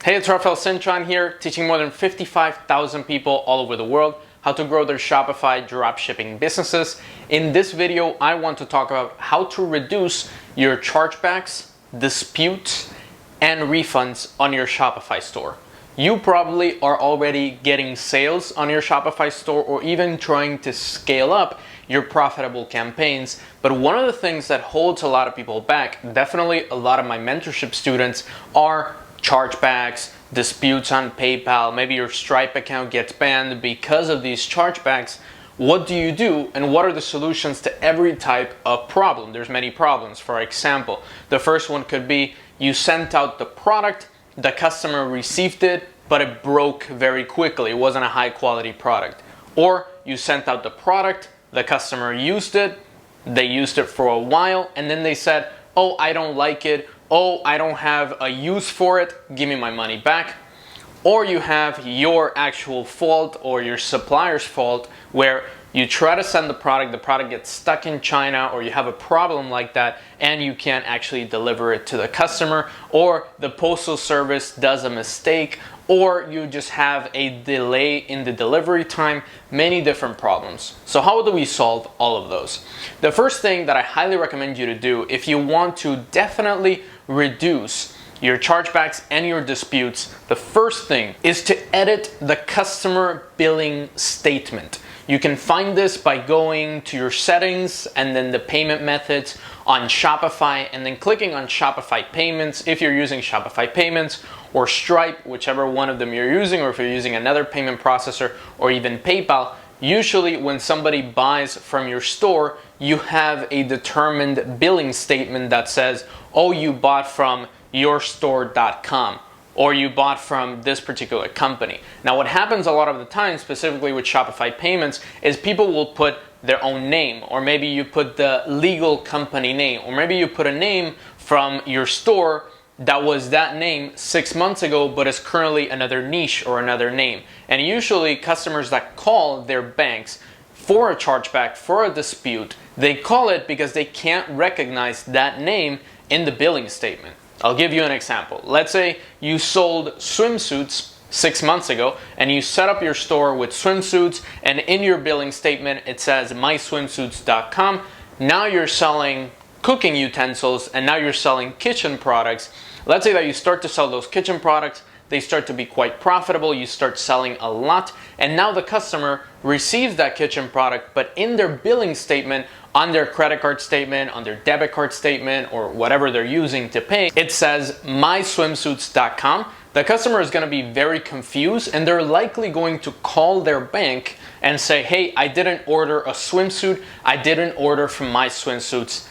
Hey, it's Rafael Cintron here, teaching more than 55,000 people all over the world how to grow their Shopify dropshipping businesses. In this video, I want to talk about how to reduce your chargebacks, disputes, and refunds on your Shopify store. You probably are already getting sales on your Shopify store or even trying to scale up your profitable campaigns. But one of the things that holds a lot of people back, definitely a lot of my mentorship students, are chargebacks, disputes on PayPal, maybe your Stripe account gets banned because of these chargebacks. What do you do, and what are the solutions to every type of problem? There's many problems. For example, the first one could be you sent out the product, the customer received it, but it broke very quickly. It wasn't a high quality product. Or you sent out the product, the customer used it, they used it for a while, and then they said, oh, I don't like it. Oh, I don't have a use for it, give me my money back. Or you have your actual fault or your supplier's fault where you try to send the product gets stuck in China, or you have a problem like that and you can't actually deliver it to the customer, or the postal service does a mistake, or you just have a delay in the delivery time, many different problems. So how do we solve all of those? The first thing that I highly recommend you to do if you want to definitely reduce your chargebacks and your disputes, the first thing is to edit the customer billing statement. You can find this by going to your settings and then the payment methods on Shopify, and then clicking on Shopify payments if you're using Shopify payments, or Stripe, whichever one of them you're using, or if you're using another payment processor, or even PayPal. Usually when somebody buys from your store, you have a determined billing statement that says, oh, you bought from yourstore.com, or you bought from this particular company. Now what happens a lot of the time, specifically with Shopify payments, is people will put their own name, or maybe you put the legal company name, or maybe you put a name from your store that was that name 6 months ago, but is currently another niche or another name. And usually customers that call their banks for a chargeback, for a dispute, they call it because they can't recognize that name in the billing statement. I'll give you an example. Let's say you sold swimsuits 6 months ago and you set up your store with swimsuits, and in your billing statement it says myswimsuits.com. Now you're selling cooking utensils, and now you're selling kitchen products. Let's say that you start to sell those kitchen products, they start to be quite profitable, you start selling a lot, and now the customer receives that kitchen product, but in their billing statement, on their credit card statement, on their debit card statement, or whatever they're using to pay, it says myswimsuits.com. The customer is going to be very confused, and they're likely going to call their bank and say, hey, I didn't order a swimsuit, I didn't order from myswimsuits.com.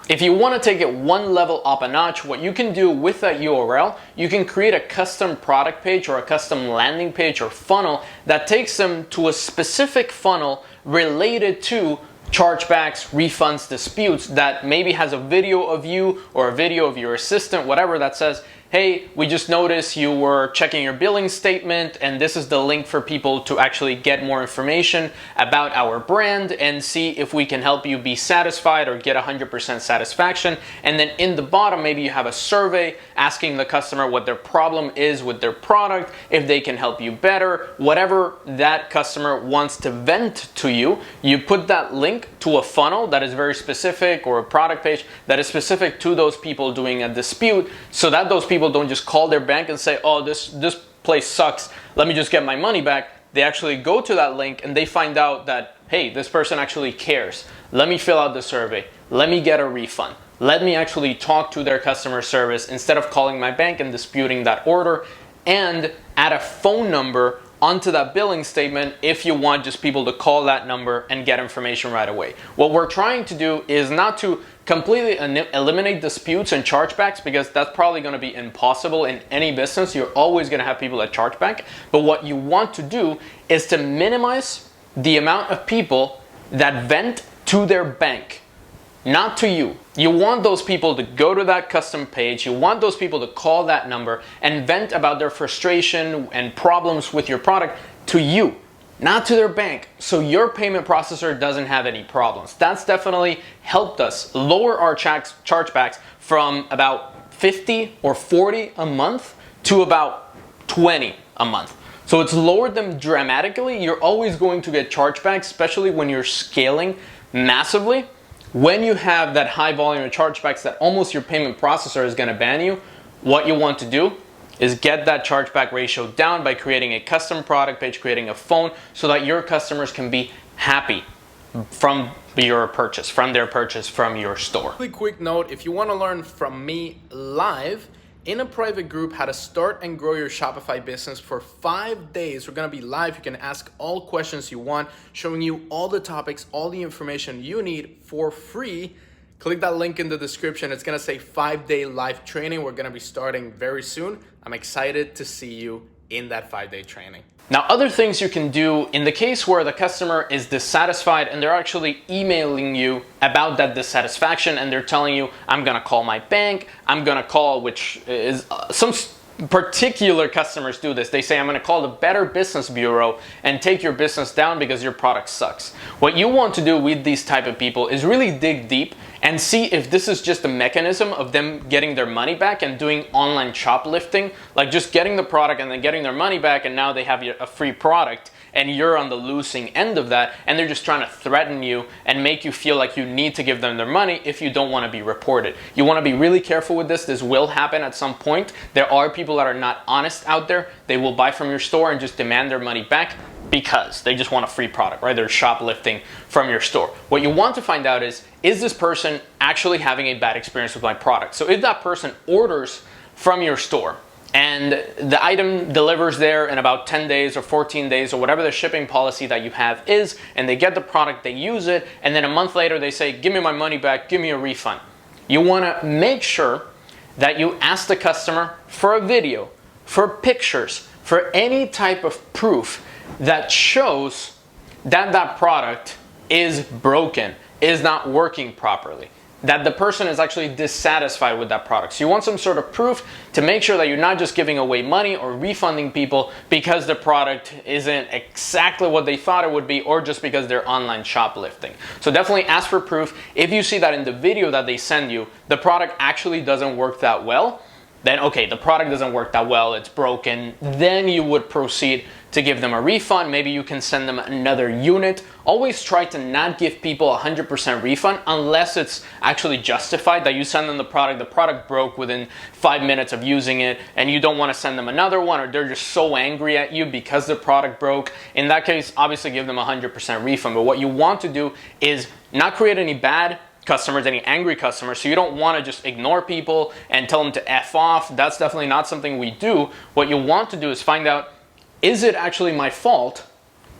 If you want to take it one level up a notch, what you can do with that URL, you can create a custom product page or a custom landing page or funnel that takes them to a specific funnel related to chargebacks, refunds, disputes, that maybe has a video of you or a video of your assistant, whatever, that says, hey, we just noticed you were checking your billing statement, and this is the link for people to actually get more information about our brand and see if we can help you be satisfied or get 100% satisfaction. And then in the bottom, maybe you have a survey asking the customer what their problem is with their product, if they can help you better, whatever that customer wants to vent to you. You put that link to a funnel that is very specific, or a product page that is specific to those people doing a dispute, so that those people don't just call their bank and say, oh, this place sucks, let me just get my money back. They actually go to that link and they find out that, hey, this person actually cares. Let me fill out the survey. Let me get a refund. Let me actually talk to their customer service instead of calling my bank and disputing that order, and add a phone number onto that billing statement if you want just people to call that number and get information right away. What we're trying to do is not to completely eliminate disputes and chargebacks, because that's probably going to be impossible in any business. You're always going to have people that charge back. But what you want to do is to minimize the amount of people that vent to their bank, not to you. You want those people to go to that custom page, you want those people to call that number and vent about their frustration and problems with your product to you, not to their bank, so your payment processor doesn't have any problems. That's definitely helped us lower our chargebacks from about 50 or 40 a month to about 20 a month. So it's lowered them dramatically. You're always going to get chargebacks, especially when you're scaling massively. When you have that high volume of chargebacks that almost your payment processor is going to ban you, what you want to do is get that chargeback ratio down by creating a custom product page, creating a phone, so that your customers can be happy from your purchase, from their purchase from your store. Really quick note, if you want to learn from me live in a private group how to start and grow your Shopify business for 5 days, we're going to be live. You can ask all questions you want, showing you all the topics, all the information you need for free. Click that link in the description. It's going to say 5-day live training. We're going to be starting very soon. I'm excited to see you in that 5-day training. Now, other things you can do in the case where the customer is dissatisfied and they're actually emailing you about that dissatisfaction and they're telling you, I'm going to call my bank, I'm going to call, which is some particular customers do this. They say, I'm going to call the Better Business Bureau and take your business down because your product sucks. What you want to do with these type of people is really dig deep and see if this is just a mechanism of them getting their money back and doing online shoplifting, like just getting the product and then getting their money back, and now they have a free product and you're on the losing end of that, and they're just trying to threaten you and make you feel like you need to give them their money if you don't want to be reported. You want to be really careful with this. This will happen at some point. There are people that are not honest out there. They will buy from your store and just demand their money back because they just want a free product, right? They're shoplifting from your store. What you want to find out is this person actually having a bad experience with my product? So if that person orders from your store and the item delivers there in about 10 days or 14 days or whatever the shipping policy that you have is, and they get the product, they use it, and then a month later they say, give me my money back, give me a refund. You wanna make sure that you ask the customer for a video, for pictures, for any type of proof that shows that that product is broken, is not working properly, that the person is actually dissatisfied with that product. So you want some sort of proof to make sure that you're not just giving away money or refunding people because the product isn't exactly what they thought it would be, or just because they're online shoplifting. So definitely ask for proof. If you see that in the video that they send you, the product actually doesn't work that well, then okay, the product doesn't work that well, it's broken, then you would proceed to give them a refund. Maybe you can send them another unit. Always try to not give people 100% refund unless it's actually justified, that you send them the product broke within 5 minutes of using it, and you don't want to send them another one, or they're just so angry at you because the product broke. In that case, obviously give them 100% refund. But what you want to do is not create any bad customers, any angry customers. So you don't want to just ignore people and tell them to F off. That's definitely not something we do. What you want to do is find out, is it actually my fault?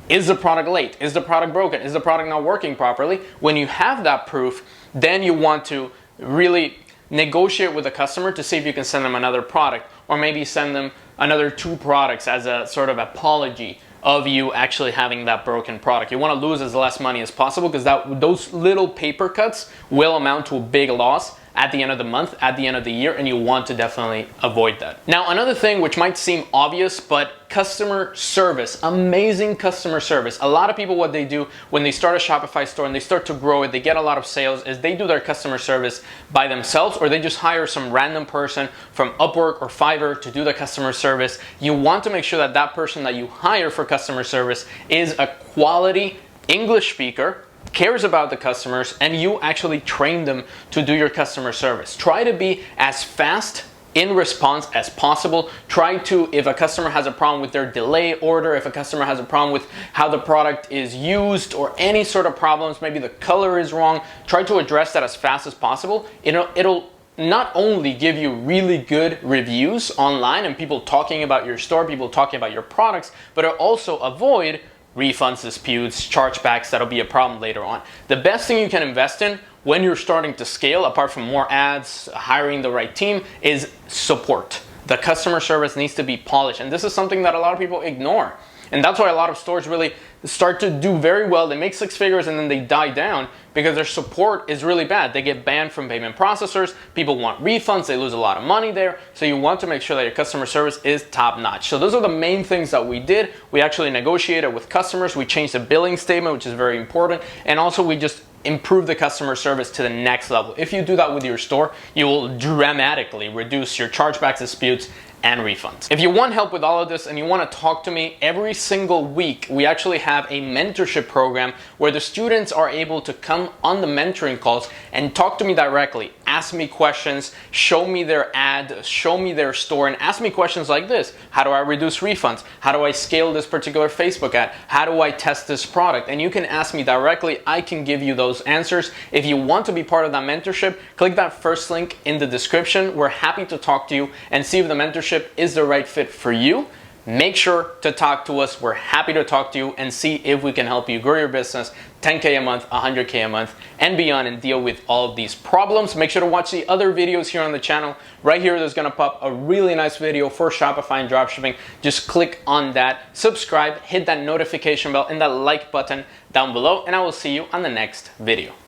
Is the product late? Is the product broken? Is the product not working properly? When you have that proof, then you want to really negotiate with the customer to see if you can send them another product, or maybe send them another 2 products as a sort of apology of you actually having that broken product. You want to lose as less money as possible, because those little paper cuts will amount to a big loss at the end of the month, at the end of the year, and you want to definitely avoid that. Now, another thing which might seem obvious, but customer service, amazing customer service. A lot of people, what they do when they start a Shopify store and they start to grow it, they get a lot of sales, is they do their customer service by themselves, or they just hire some random person from Upwork or Fiverr to do the customer service. You want to make sure that that person that you hire for customer service is a quality English speaker, cares about the customers, and you actually train them to do your customer service. Try to be as fast in response as possible. Try to, if a customer has a problem with their delay order, if a customer has a problem with how the product is used, or any sort of problems, maybe the color is wrong, try to address that as fast as possible. It'll not only give you really good reviews online and people talking about your store, people talking about your products, but it'll also avoid refunds, disputes, chargebacks that'll be a problem later on. The best thing you can invest in when you're starting to scale, apart from more ads, hiring the right team, is support. The customer service needs to be polished, and this is something that a lot of people ignore. And that's why a lot of stores really start to do very well. They make 6 figures and then they die down because their support is really bad. They get banned from payment processors. People want refunds. They lose a lot of money there. So you want to make sure that your customer service is top notch. So those are the main things that we did. We actually negotiated with customers. We changed the billing statement, which is very important. And also we just improve the customer service to the next level. If you do that with your store, you will dramatically reduce your chargebacks, disputes, and refunds. If you want help with all of this and you want to talk to me every single week, we actually have a mentorship program where the students are able to come on the mentoring calls and talk to me directly, ask me questions, show me their ad, show me their store, and ask me questions like this. How do I reduce refunds? How do I scale this particular Facebook ad? How do I test this product? And you can ask me directly. I can give you those answers. If you want to be part of that mentorship, click that first link in the description. We're happy to talk to you and see if the mentorship is the right fit for you. Make sure to talk to us. We're happy to talk to you and see if we can help you grow your business 10K a month, 100K a month, and beyond, and deal with all of these problems. Make sure to watch the other videos here on the channel. Right here, there's gonna pop a really nice video for Shopify and dropshipping. Just click on that, subscribe, hit that notification bell and that like button down below, and I will see you on the next video.